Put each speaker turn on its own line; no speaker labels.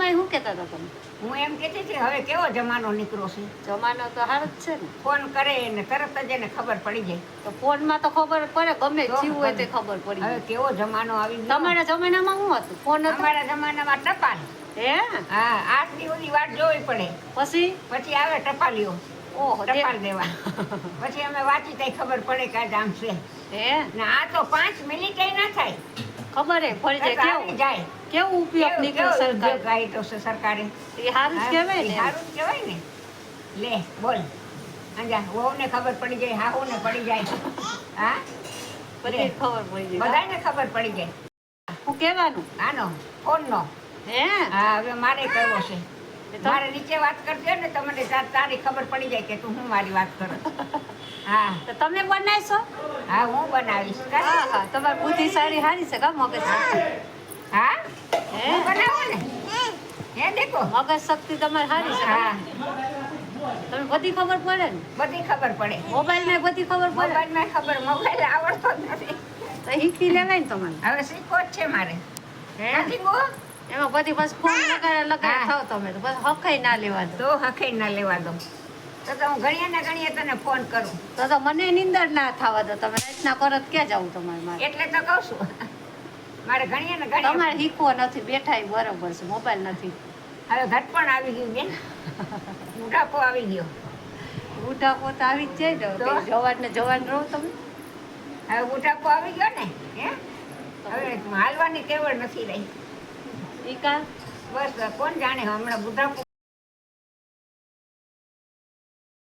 જમાનામાં શું કહેતા હતા તમે?
હું એમ કહેતી હતી હવે કેવો જમાનો નીકળ્યો છે.
જમાનો તો સારો જ છે ને.
ફોન કરે ને તરત જ એને ખબર પડી જાય.
તો ફોનમાં તો ખબર પડે, ગમે જીવ હોય તે ખબર પડી
હવે
જાય.
કેવો જમાનો આવી ગયો.
તમારા જમાનામાં શું હતું? ફોન હતો?
અમારા જમાનામાં ટપાલ.
હે?
હા, 8 દિવસની વાટ જોવી પડે. પછી આવે ટપાલીઓ.
ઓહો,
ટપાલ દેવા. પછી અમે વાંચી તઈ ખબર પડે કે આજ આમ છે.
હે?
ને આ તો 5 મિનિટે ના થાય.
ખબર હે પડી જાય.
આવી જાય.
કેવું ઉપયોગ નીકળ્યો સરકાર.
ગાઈ તો છે સરકારે.
એ સારું જ કહેવાય ને.
સારું જ કહેવાય ને. લે બોલ. અંજા વહુને ખબર પડી જાય, હાહુને પડી જાય. હા?
બધી ખબર પડી જાય.
બધાને ખબર પડી જાય.
શું કહેવાનું?
આનો ફોનનો.
હે?
હા, હવે મારે કરવો છે.
તો
મારે નીચે વાત કરજે ને તમને તારી ખબર પડી જાય કે તું હું મારી વાત કરે. હા.
તો તમે બનાવશો?
હા, હું બનાવીશ.
હા હા, તમારી બુદ્ધિ સારી છે કા મગજ શક્તિ.
હા?
હે?
હું બનાવું ને. હે દેખો.
મગજ શક્તિ તમારી સારી છે.
હા.
તમને બધી ખબર પડે ને?
બધી ખબર પડે.
મોબાઈલમાં બધી ખબર પડે.
મોબાઈલમાં ખબર, મોબાઈલ આવડતો જ નથી.
તો શીખી લેવાય ને તમારે.
હવે શીખવો જ છે મારે.
હે?
નથી ગો?
એમાં બધી બસ ફોન લગાડે થાવ તમે તો બસ હકાઈ ના લેવા દો.
તો હખે ના લેવા દો. તો હું ઘણીએ તને ફોન કરું.
તો મને નિંદર ના થવા દો. તમે રાતના પરત ક્યાં જાવ તમારે મારે?
એટલે તો કહું છું. મારે ઘણીએ
તમારે શીખવો નથી, બેઠા બરોબર છે, મોબાઈલ નથી.
હવે ઘટપણ આવી ગયું બેન. બુઢાપો આવી ગયો.
બુઢાપો તો આવી જ જાય ને. જવાન ને જવાન રહો તમે.
હવે બુઢાપો આવી ગયો ને. હે? હવે હાલવાની કેવડ નથી રહી.
ઈ કા?
બસ કોણ જાણે હમણાં બુઢાપો